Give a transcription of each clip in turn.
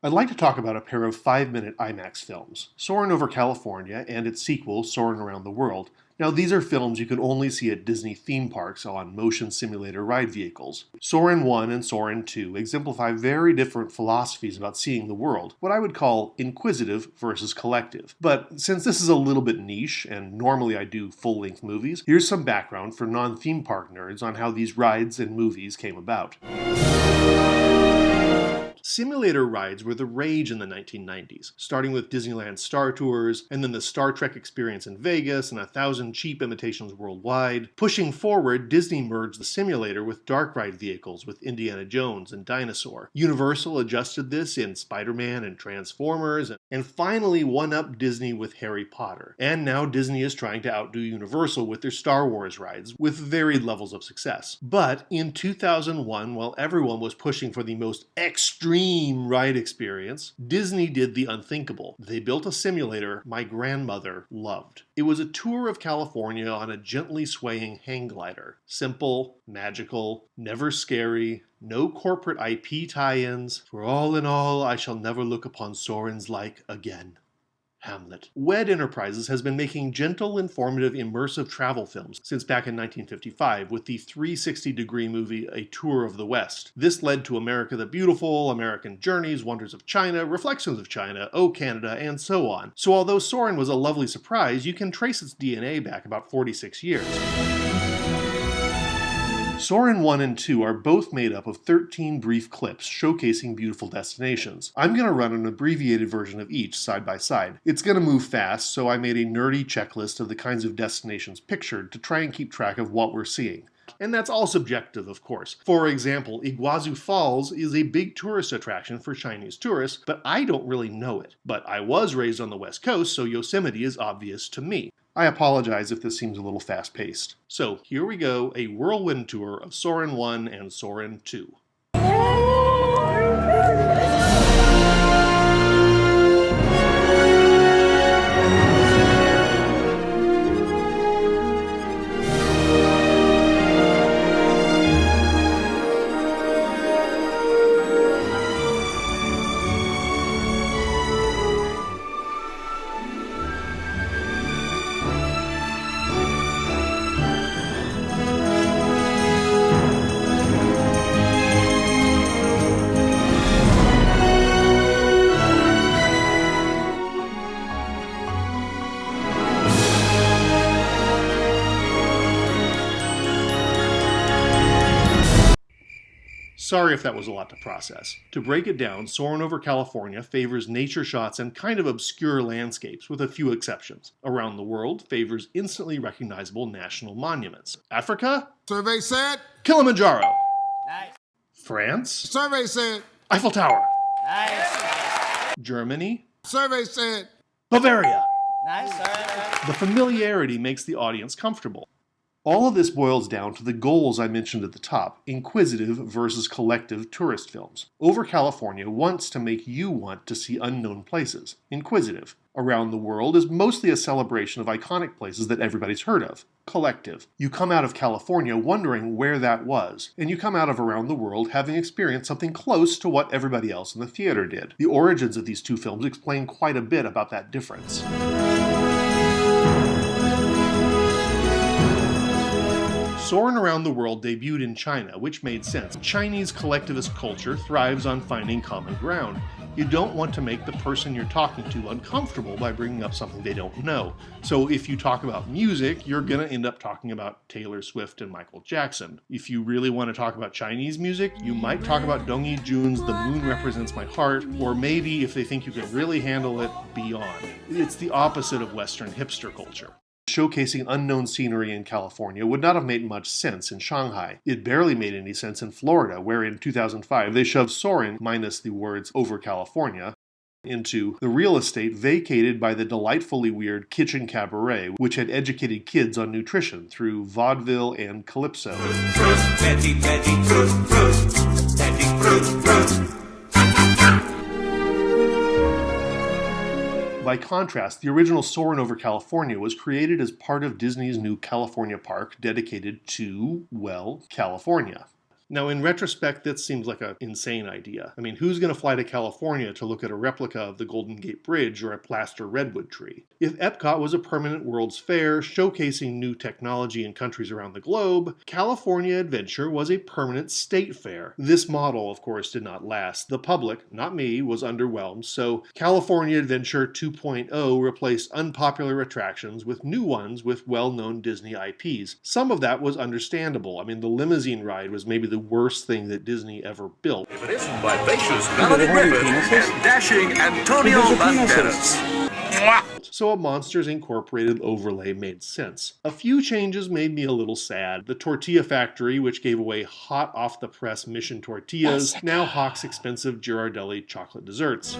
I'd like to talk about a pair of 5-minute IMAX films, Soarin' over California and its sequel, Soarin' around the world. Now, these are films you can only see at Disney theme parks on motion simulator ride vehicles. Soarin' 1 and Soarin' 2 exemplify very different philosophies about seeing the world, what I would call inquisitive versus collective. But since this is a little bit niche, and normally I do full-length movies, here's some background for non-theme park nerds on how these rides and movies came about. Simulator rides were the rage in the 1990s, starting with Disneyland's Star Tours, and then the Star Trek experience in Vegas and 1,000 cheap imitations worldwide. Pushing forward, Disney merged the simulator with dark ride vehicles with Indiana Jones and Dinosaur. Universal adjusted this in Spider-Man and Transformers, and finally one-upped Disney with Harry Potter. And now Disney is trying to outdo Universal with their Star Wars rides, with varied levels of success. But in 2001, while everyone was pushing for the most extreme ride experience, Disney did the unthinkable. They built a simulator my grandmother loved. It was a tour of California on a gently swaying hang glider. Simple, magical, never scary, no corporate IP tie-ins. For all in all, I shall never look upon Soarin's like again. Hamlet. WED Enterprises has been making gentle, informative, immersive travel films since back in 1955 with the 360-degree movie A Tour of the West. This led to America the Beautiful, American Journeys, Wonders of China, Reflections of China, Oh Canada, and so on. So although Soarin' was a lovely surprise, you can trace its DNA back about 46 years. Soarin' 1 and 2 are both made up of 13 brief clips showcasing beautiful destinations. I'm going to run an abbreviated version of each side by side. It's going to move fast, so I made a nerdy checklist of the kinds of destinations pictured to try and keep track of what we're seeing. And that's all subjective, of course. For example, Iguazu Falls is a big tourist attraction for Chinese tourists, but I don't really know it. But I was raised on the West Coast, so Yosemite is obvious to me. I apologize if this seems a little fast-paced. So here we go, a whirlwind tour of Soarin' 1 and Soarin' 2. Sorry if that was a lot to process. To break it down, Soarin' over California favors nature shots and kind of obscure landscapes, with a few exceptions. Around the World favors instantly recognizable national monuments. Africa? Survey said. Kilimanjaro. Nice. France? Survey said. Eiffel Tower. Nice. Germany? Survey said. Bavaria. Nice. The familiarity makes the audience comfortable. All of this boils down to the goals I mentioned at the top, inquisitive versus collective tourist films. Over California wants to make you want to see unknown places, inquisitive. Around the World is mostly a celebration of iconic places that everybody's heard of, collective. You come out of California wondering where that was, and you come out of Around the World having experienced something close to what everybody else in the theater did. The origins of these two films explain quite a bit about that difference. Soarin' Around the World debuted in China, which made sense. Chinese collectivist culture thrives on finding common ground. You don't want to make the person you're talking to uncomfortable by bringing up something they don't know. So if you talk about music, you're going to end up talking about Taylor Swift and Michael Jackson. If you really want to talk about Chinese music, you might talk about Dong Yi-jun's The Moon Represents My Heart, or maybe, if they think you can really handle it, Beyond. It's the opposite of Western hipster culture. Showcasing unknown scenery in California would not have made much sense in Shanghai. It barely made any sense in Florida, where in 2005 they shoved Soarin', minus the words over California, into the real estate vacated by the delightfully weird Kitchen Cabaret, which had educated kids on nutrition through vaudeville and calypso. By contrast, the original Soarin' over California was created as part of Disney's new California park dedicated to, well, California. Now, in retrospect, that seems like an insane idea. I mean, who's going to fly to California to look at a replica of the Golden Gate Bridge or a plaster redwood tree? If Epcot was a permanent World's Fair showcasing new technology in countries around the globe, California Adventure was a permanent state fair. This model, of course, did not last. The public, not me, was underwhelmed, so California Adventure 2.0 replaced unpopular attractions with new ones with well-known Disney IPs. Some of that was understandable. I mean, the limousine ride was maybe the worst thing that Disney ever built. If it isn't vivacious Melody Griffith and dashing Antonio Banderas. So a Monsters Incorporated overlay made sense. A few changes made me a little sad. The Tortilla Factory, which gave away hot off-the-press Mission tortillas, now hawks expensive Ghirardelli chocolate desserts.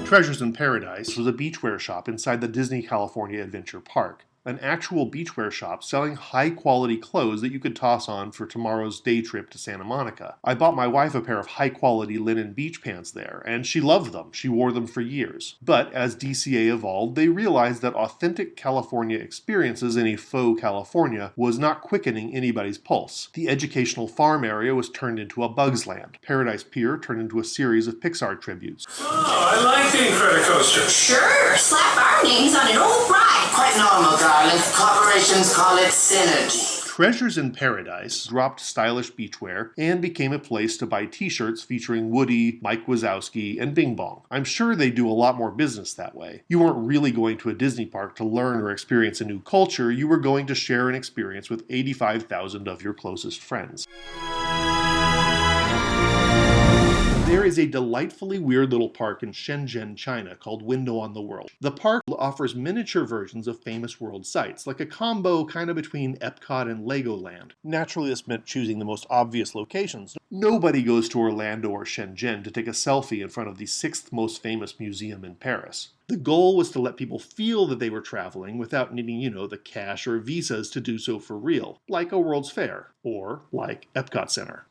Treasures in Paradise was a beachwear shop inside the Disney California Adventure Park. An actual beachwear shop selling high-quality clothes that you could toss on for tomorrow's day trip to Santa Monica. I bought my wife a pair of high-quality linen beach pants there, and she loved them. She wore them for years. But as DCA evolved, they realized that authentic California experiences in a faux California was not quickening anybody's pulse. The educational farm area was turned into a Bugs Land. Paradise Pier turned into a series of Pixar tributes. Oh, I like the Incredicoaster. Sure, slap our names on an old ride. Quite normal, darling. Corporations call it synergy. Treasures in Paradise dropped stylish beachwear and became a place to buy t-shirts featuring Woody, Mike Wazowski, and Bing Bong. I'm sure they do a lot more business that way. You weren't really going to a Disney park to learn or experience a new culture, you were going to share an experience with 85,000 of your closest friends. There is a delightfully weird little park in Shenzhen, China called Window on the World. The park offers miniature versions of famous world sites, like a combo kind of between Epcot and Legoland. Naturally, this meant choosing the most obvious locations. Nobody goes to Orlando or Shenzhen to take a selfie in front of the 6th most famous museum in Paris. The goal was to let people feel that they were traveling without needing, the cash or visas to do so for real, like a World's Fair, or like Epcot Center.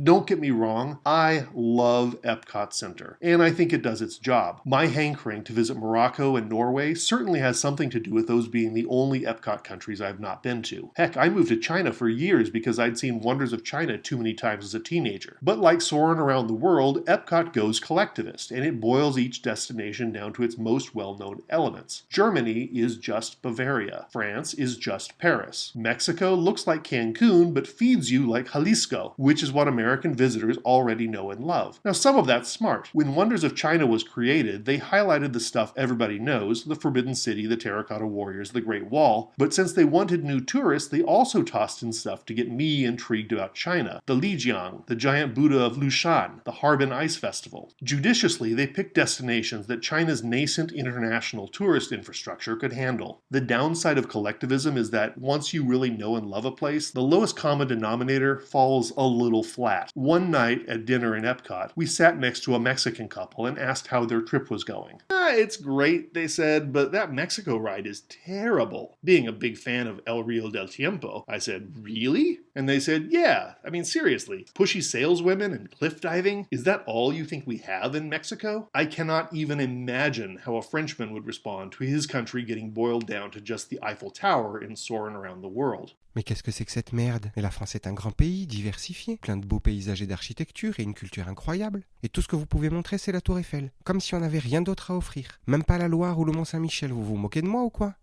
Don't get me wrong, I love Epcot Center, and I think it does its job. My hankering to visit Morocco and Norway certainly has something to do with those being the only Epcot countries I've not been to. Heck, I moved to China for years because I'd seen Wonders of China too many times as a teenager. But like Soarin' around the world, Epcot goes collectivist, and it boils each destination down to its most well-known elements. Germany is just Bavaria. France is just Paris. Mexico looks like Cancun, but feeds you like Jalisco, which is what American visitors already know and love. Now, some of that's smart. When Wonders of China was created, they highlighted the stuff everybody knows, the Forbidden City, the Terracotta Warriors, the Great Wall, but since they wanted new tourists, they also tossed in stuff to get me intrigued about China. The Lijiang, the giant Buddha of Lushan, the Harbin Ice Festival. Judiciously, they picked destinations that China's nascent international tourist infrastructure could handle. The downside of collectivism is that once you really know and love a place, the lowest common denominator falls a little flat. One night at dinner in Epcot, we sat next to a Mexican couple and asked how their trip was going. It's great, they said, but that Mexico ride is terrible. Being a big fan of El Rio del Tiempo, I said, really? And they said, yeah, I mean seriously, pushy saleswomen and cliff diving, is that all you think we have in Mexico? I cannot even imagine how a Frenchman would respond to his country getting boiled down to just the Eiffel Tower in Soarin' around the world. Mais qu'est-ce que c'est que cette merde? Et la France est un grand pays, diversifié, plein de beaux paysages et d'architecture et une culture incroyable. Et tout ce que vous pouvez montrer, c'est la Tour Eiffel. Comme si on n'avait rien d'autre à offrir. Même pas la Loire ou le Mont-Saint-Michel, vous vous moquez de moi ou quoi?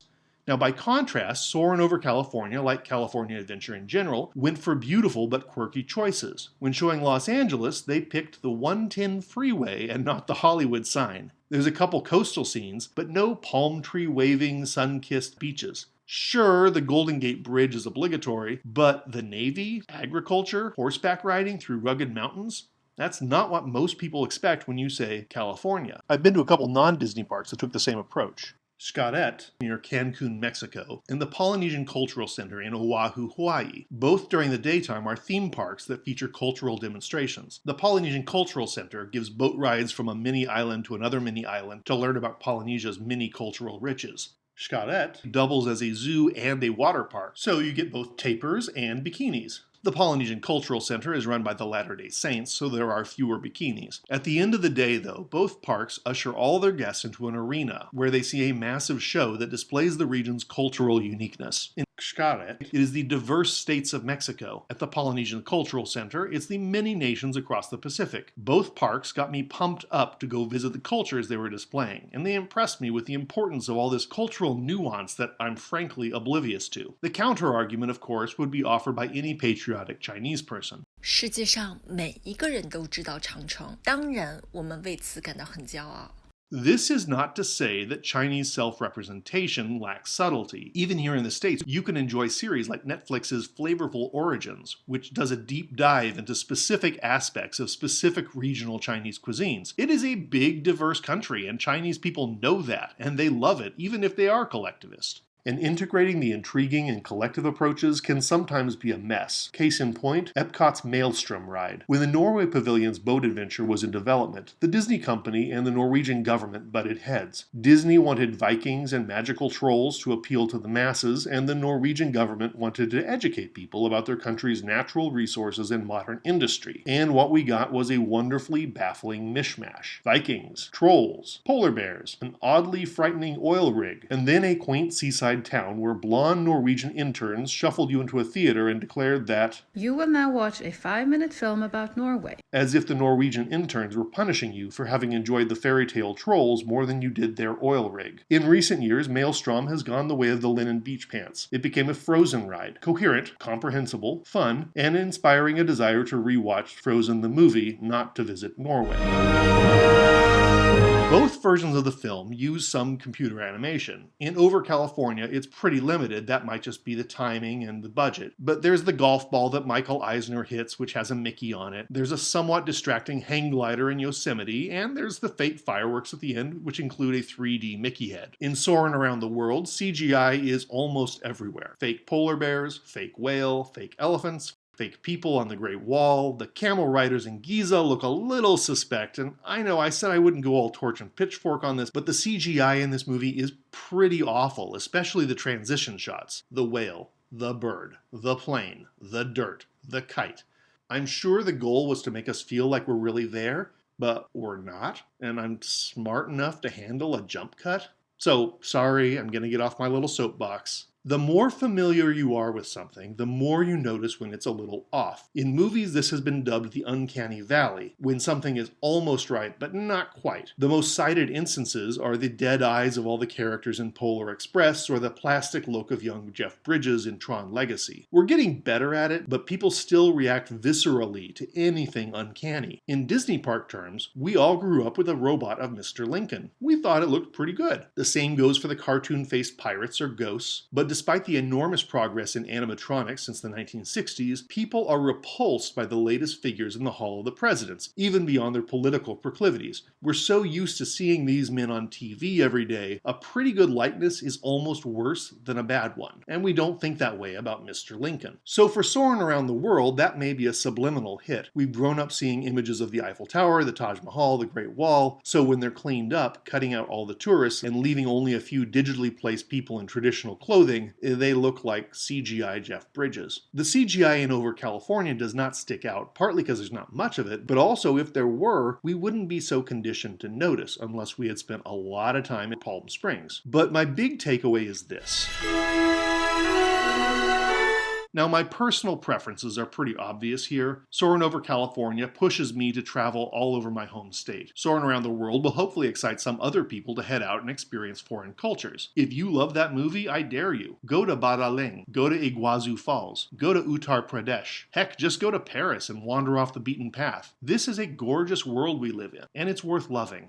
Now, by contrast, Soarin' over California, like California Adventure in general, went for beautiful but quirky choices. When showing Los Angeles, they picked the 110 freeway and not the Hollywood sign. There's a couple coastal scenes, but no palm tree waving, sun-kissed beaches. Sure, the Golden Gate Bridge is obligatory, but the Navy, agriculture, horseback riding through rugged mountains? That's not what most people expect when you say California. I've been to a couple non-Disney parks that took the same approach. Xcaret, near Cancun, Mexico, and the Polynesian Cultural Center in Oahu, Hawaii. Both during the daytime are theme parks that feature cultural demonstrations. The Polynesian Cultural Center gives boat rides from a mini island to another mini island to learn about Polynesia's many cultural riches. Xcaret doubles as a zoo and a water park, so you get both tapirs and bikinis. The Polynesian Cultural Center is run by the Latter-day Saints, so there are fewer bikinis. At the end of the day, though, both parks usher all their guests into an arena, where they see a massive show that displays the region's cultural uniqueness. In Xcaret, it is the diverse states of Mexico. At the Polynesian Cultural Center, it's the many nations across the Pacific. Both parks got me pumped up to go visit the cultures they were displaying, and they impressed me with the importance of all this cultural nuance that I'm frankly oblivious to. The counter-argument, of course, would be offered by any patriotic Chinese person. 世界上每一个人都知道长城，当然我们为此感到很骄傲。 This is not to say that Chinese self-representation lacks subtlety. Even here in the States, you can enjoy series like Netflix's Flavorful Origins, which does a deep dive into specific aspects of specific regional Chinese cuisines. It is a big, diverse country, and Chinese people know that, and they love it, even if they are collectivist. And integrating the intriguing and collective approaches can sometimes be a mess. Case in point, Epcot's Maelstrom ride. When the Norway Pavilion's boat adventure was in development, the Disney company and the Norwegian government butted heads. Disney wanted Vikings and magical trolls to appeal to the masses, and the Norwegian government wanted to educate people about their country's natural resources and modern industry. And what we got was a wonderfully baffling mishmash. Vikings, trolls, polar bears, an oddly frightening oil rig, and then a quaint seaside town where blonde Norwegian interns shuffled you into a theater and declared that you will now watch a 5-minute film about Norway. As if the Norwegian interns were punishing you for having enjoyed the fairy tale trolls more than you did their oil rig. In recent years, Maelstrom has gone the way of the linen beach pants. It became a Frozen ride, coherent, comprehensible, fun, and inspiring a desire to rewatch Frozen the movie, not to visit Norway. Both versions of the film use some computer animation. In Over California, it's pretty limited. That might just be the timing and the budget. But there's the golf ball that Michael Eisner hits, which has a Mickey on it. There's a somewhat distracting hang glider in Yosemite, and there's the fake fireworks at the end, which include a 3D Mickey head. In Soarin' Around the World, CGI is almost everywhere. Fake polar bears, fake whale, fake elephants, fake people on the Great Wall. The camel riders in Giza look a little suspect, and I know I said I wouldn't go all torch and pitchfork on this, but the CGI in this movie is pretty awful, especially the transition shots. The whale, the bird, the plane, the dirt, the kite. I'm sure the goal was to make us feel like we're really there, but we're not, and I'm smart enough to handle a jump cut. So, sorry, I'm gonna get off my little soapbox. The more familiar you are with something, the more you notice when it's a little off. In movies, this has been dubbed the uncanny valley, when something is almost right, but not quite. The most cited instances are the dead eyes of all the characters in Polar Express, or the plastic look of young Jeff Bridges in Tron Legacy. We're getting better at it, but people still react viscerally to anything uncanny. In Disney park terms, we all grew up with a robot of Mr. Lincoln. We thought it looked pretty good. The same goes for the cartoon-faced pirates or ghosts, but despite the enormous progress in animatronics since the 1960s, people are repulsed by the latest figures in the Hall of the Presidents, even beyond their political proclivities. We're so used to seeing these men on TV every day, a pretty good likeness is almost worse than a bad one. And we don't think that way about Mr. Lincoln. So for Soarin' Around the World, that may be a subliminal hit. We've grown up seeing images of the Eiffel Tower, the Taj Mahal, the Great Wall, so when they're cleaned up, cutting out all the tourists and leaving only a few digitally placed people in traditional clothing, they look like CGI Jeff Bridges. The CGI in Over California does not stick out, partly because there's not much of it, but also if there were, we wouldn't be so conditioned to notice unless we had spent a lot of time in Palm Springs. But my big takeaway is this. Now, my personal preferences are pretty obvious here. Soarin' Over California pushes me to travel all over my home state. Soarin' Around the World will hopefully excite some other people to head out and experience foreign cultures. If you love that movie, I dare you. Go to Badaling, go to Iguazu Falls, go to Uttar Pradesh. Heck, just go to Paris and wander off the beaten path. This is a gorgeous world we live in, and it's worth loving.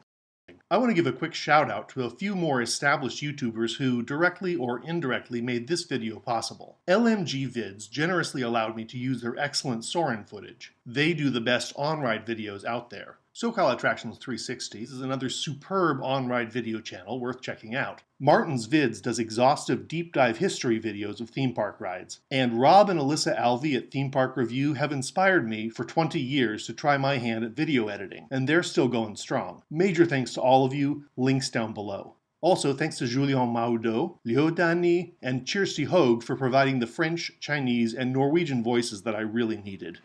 I want to give a quick shout out to a few more established YouTubers who, directly or indirectly, made this video possible. LMG Vids generously allowed me to use their excellent Soarin' footage. They do the best on-ride videos out there. SoCal Attractions 360s is another superb on-ride video channel worth checking out. Martin's Vids does exhaustive deep dive history videos of theme park rides. And Rob and Alyssa Alvey at Theme Park Review have inspired me for 20 years to try my hand at video editing, and they're still going strong. Major thanks to all of you, links down below. Also, thanks to Julien Maudot, Liu Dani, and Kirsty Hogue for providing the French, Chinese, and Norwegian voices that I really needed.